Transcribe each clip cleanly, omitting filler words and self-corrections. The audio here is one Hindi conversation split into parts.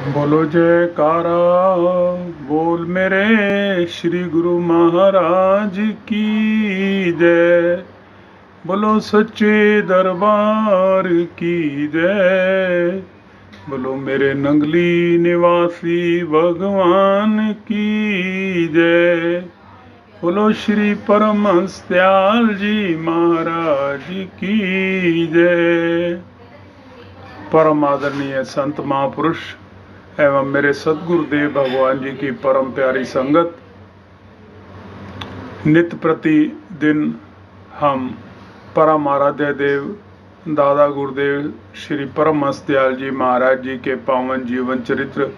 बोलो जयकारा, बोल मेरे श्री गुरु महाराज की जय। बोलो सच्चे दरबार की जय। बोलो मेरे नंगली निवासी भगवान की जय। बोलो श्री परमहंस दयाल जी महाराज की जय। परम आदरणीय संत महापुरुष एवं मेरे सदगुरुदेव भगवान जी की परम प्यारी संगत, नित्य प्रतिदिन हम परम आराध्य देव दादा गुरुदेव श्री परमहंस दयाल जी महाराज जी के पावन जीवन चरित्र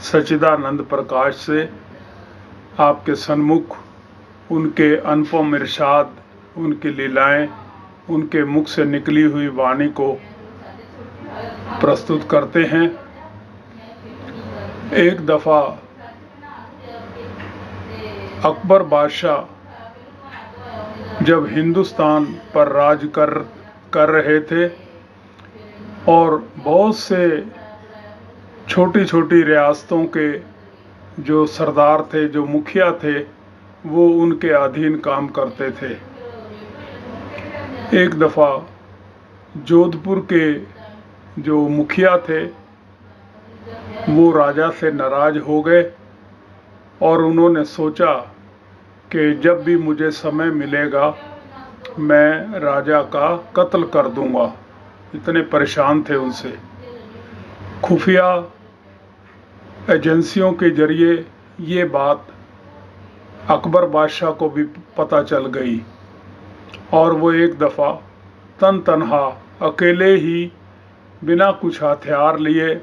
सच्चिदानंद प्रकाश से आपके सन्मुख उनके अनुपम इरशाद, उनकी लीलाएं, उनके मुख से निकली हुई वाणी को प्रस्तुत करते हैं। एक दफा अकबर बादशाह जब हिंदुस्तान पर राज कर रहे थे और बहुत से छोटी छोटी रियासतों के जो सरदार थे, जो मुखिया थे, वो उनके अधीन काम करते थे। एक दफा जोधपुर के जो मुखिया थे वो राजा से नाराज हो गए और उन्होंने सोचा कि जब भी मुझे समय मिलेगा मैं राजा का कत्ल कर दूंगा। इतने परेशान थे उनसे। खुफिया एजेंसियों के जरिए ये बात अकबर बादशाह को भी पता चल गई और वो एक दफ़ा तनहा अकेले ही बिना कुछ हथियार लिए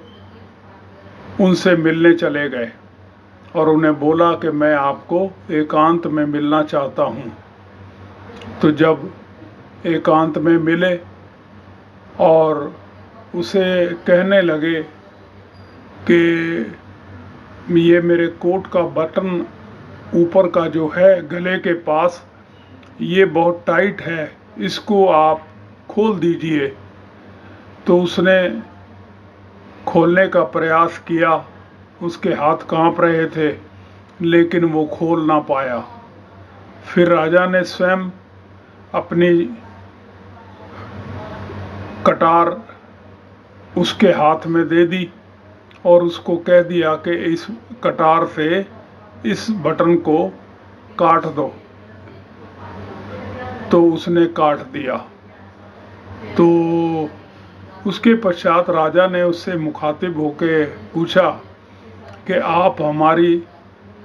उनसे मिलने चले गए और उन्हें बोला कि मैं आपको एकांत में मिलना चाहता हूँ। तो जब एकांत में मिले और उसे कहने लगे कि ये मेरे कोट का बटन ऊपर का जो है गले के पास, ये बहुत टाइट है, इसको आप खोल दीजिए। तो उसने खोलने का प्रयास किया, उसके हाथ कांप रहे थे लेकिन वो खोल ना पाया। फिर राजा ने स्वयं अपनी कटार उसके हाथ में दे दी और उसको कह दिया कि इस कटार से इस बटन को काट दो। तो उसने काट दिया। तो उसके पश्चात राजा ने उससे मुखातिब होकर पूछा कि आप हमारी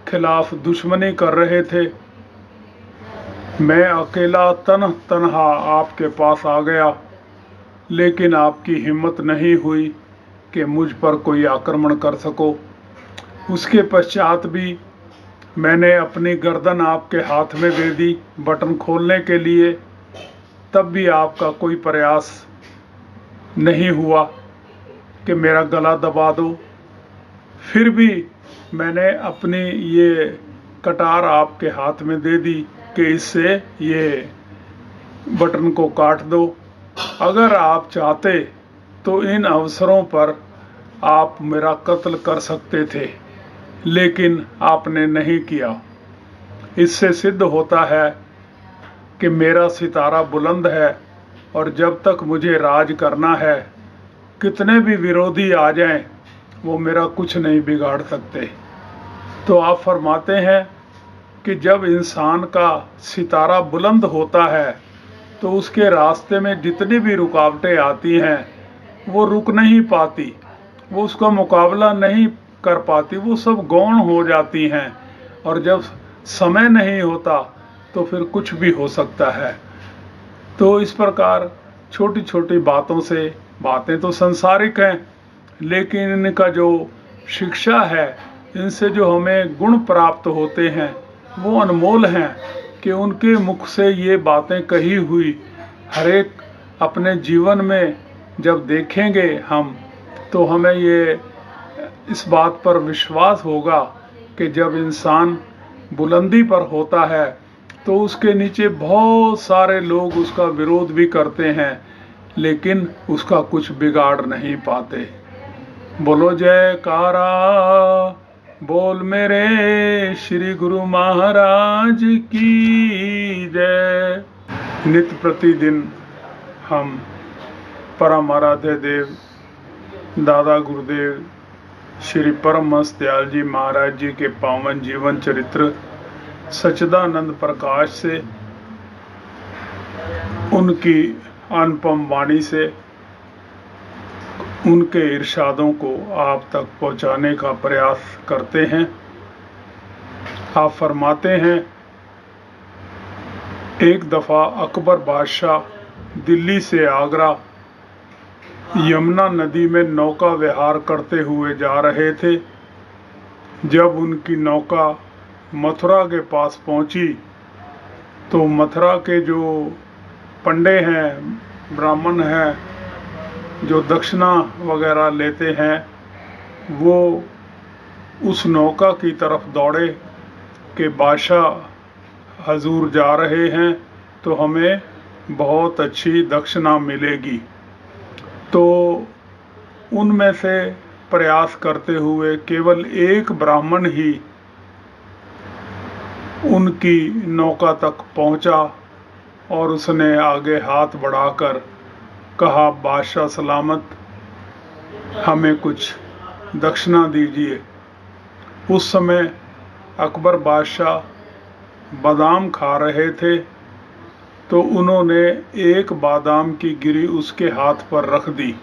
खिलाफ दुश्मनी कर रहे थे, मैं अकेला तनहा आपके पास आ गया लेकिन आपकी हिम्मत नहीं हुई कि मुझ पर कोई आक्रमण कर सको। उसके पश्चात भी मैंने अपनी गर्दन आपके हाथ में दे दी बटन खोलने के लिए, तब भी आपका कोई प्रयास नहीं हुआ कि मेरा गला दबा दो। फिर भी मैंने अपनी ये कटार आपके हाथ में दे दी कि इससे ये बटन को काट दो। अगर आप चाहते तो इन अवसरों पर आप मेरा कत्ल कर सकते थे, लेकिन आपने नहीं किया। इससे सिद्ध होता है कि मेरा सितारा बुलंद है और जब तक मुझे राज करना है, कितने भी विरोधी आ जाएं, वो मेरा कुछ नहीं बिगाड़ सकते। तो आप फरमाते हैं कि जब इंसान का सितारा बुलंद होता है तो उसके रास्ते में जितनी भी रुकावटें आती हैं वो रुक नहीं पाती, वो उसका मुकाबला नहीं कर पाती, वो सब गौण हो जाती हैं। और जब समय नहीं होता तो फिर कुछ भी हो सकता है। तो इस प्रकार छोटी छोटी बातों से, बातें तो संसारिक हैं लेकिन इनका जो शिक्षा है, इनसे जो हमें गुण प्राप्त होते हैं वो अनमोल हैं कि उनके मुख से ये बातें कही हुई हर एक अपने जीवन में जब देखेंगे हम, तो हमें ये इस बात पर विश्वास होगा कि जब इंसान बुलंदी पर होता है तो उसके नीचे बहुत सारे लोग उसका विरोध भी करते हैं लेकिन उसका कुछ बिगाड़ नहीं पाते। बोलो जयकारा, बोल मेरे श्री गुरु महाराज की जय। नित्य प्रतिदिन हम परम आराध्य देव दादा गुरुदेव श्री परमहंस दयाल जी महाराज जी के पावन जीवन चरित्र सच्चिदानंद प्रकाश से, उनकी अनुपम वाणी से उनके इरशादों को आप तक पहुंचाने का प्रयास करते हैं। आप फरमाते हैं, एक दफ़ा अकबर बादशाह दिल्ली से आगरा यमुना नदी में नौका विहार करते हुए जा रहे थे। जब उनकी नौका मथुरा के पास पहुंची तो मथुरा के जो पंडे हैं, ब्राह्मण हैं, जो दक्षिणा वगैरह लेते हैं, वो उस नौका की तरफ दौड़े कि बादशाह हजूर जा रहे हैं तो हमें बहुत अच्छी दक्षिणा मिलेगी। तो उनमें से प्रयास करते हुए केवल एक ब्राह्मण ही उनकी नौका तक पहुंचा और उसने आगे हाथ बढ़ाकर कहा, बादशाह सलामत, हमें कुछ दक्षिणा दीजिए। उस समय अकबर बादशाह बादाम खा रहे थे तो उन्होंने एक बादाम की गिरी उसके हाथ पर रख दी।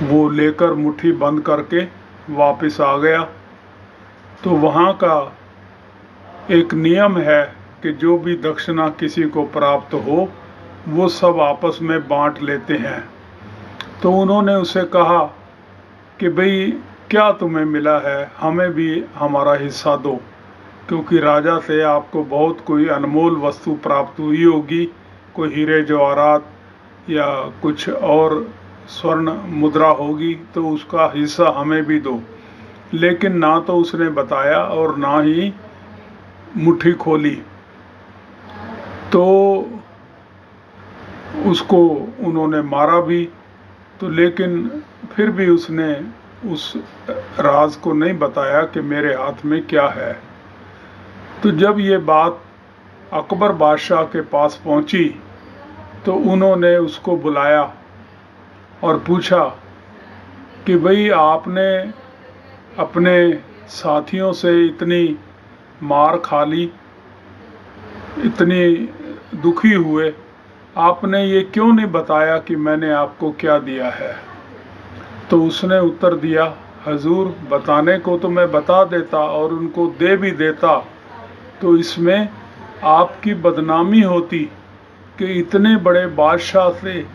वो लेकर मुट्ठी बंद करके वापस आ गया। तो वहाँ का एक नियम है कि जो भी दक्षिणा किसी को प्राप्त हो वो सब आपस में बांट लेते हैं। तो उन्होंने उसे कहा कि भाई क्या तुम्हें मिला है, हमें भी हमारा हिस्सा दो, क्योंकि राजा से आपको बहुत कोई अनमोल वस्तु प्राप्त हुई होगी, कोई हीरे जवाहरात या कुछ और स्वर्ण मुद्रा होगी, तो उसका हिस्सा हमें भी दो। लेकिन ना तो उसने बताया और ना ही मुट्ठी खोली। तो उसको उन्होंने मारा भी, तो लेकिन फिर भी उसने उस राज को नहीं बताया कि मेरे हाथ में क्या है। तो जब ये बात अकबर बादशाह के पास पहुंची तो उन्होंने उसको बुलाया और पूछा कि भाई आपने अपने साथियों से इतनी मार खा ली, इतनी दुखी हुए, आपने ये क्यों नहीं बताया कि मैंने आपको क्या दिया है। तो उसने उत्तर दिया, हजूर बताने को तो मैं बता देता और उनको दे भी देता, तो इसमें आपकी बदनामी होती कि इतने बड़े बादशाह से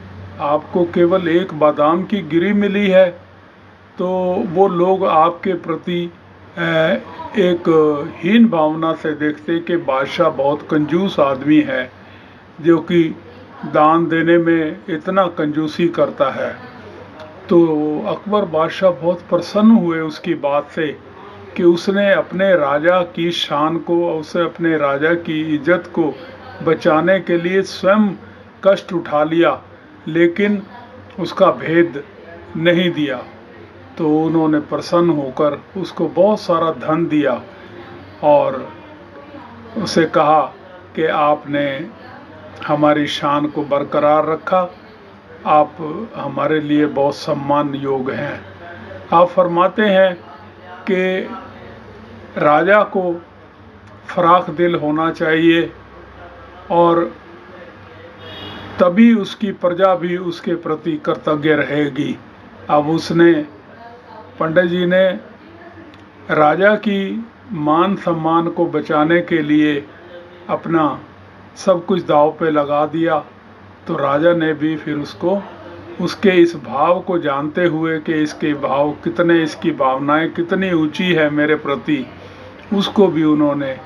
आपको केवल एक बादाम की गिरी मिली है। तो वो लोग आपके प्रति एक हीन भावना से देखते कि बादशाह बहुत कंजूस आदमी है, जो कि दान देने में इतना कंजूसी करता है। तो अकबर बादशाह बहुत प्रसन्न हुए उसकी बात से कि उसने अपने राजा की शान को, उसे अपने राजा की इज्जत को बचाने के लिए स्वयं कष्ट उठा लिया, लेकिन उसका भेद नहीं दिया। तो उन्होंने प्रसन्न होकर उसको बहुत सारा धन दिया और उसे कहा कि आपने हमारी शान को बरकरार रखा, आप हमारे लिए बहुत सम्मान योग हैं। आप फरमाते हैं कि राजा को फराख दिल होना चाहिए और तभी उसकी प्रजा भी उसके प्रति कृतज्ञ रहेगी। अब उसने, पंडित जी ने राजा की मान सम्मान को बचाने के लिए अपना सब कुछ दांव पे लगा दिया। तो राजा ने भी फिर उसको, उसके इस भाव को जानते हुए कि इसके भाव कितने, इसकी भावनाएं कितनी ऊंची है मेरे प्रति, उसको भी उन्होंने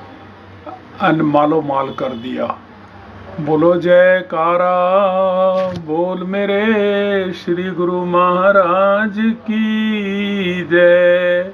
मालो माल कर दिया। बोलो जयकारा, बोल मेरे श्री गुरु महाराज की जय।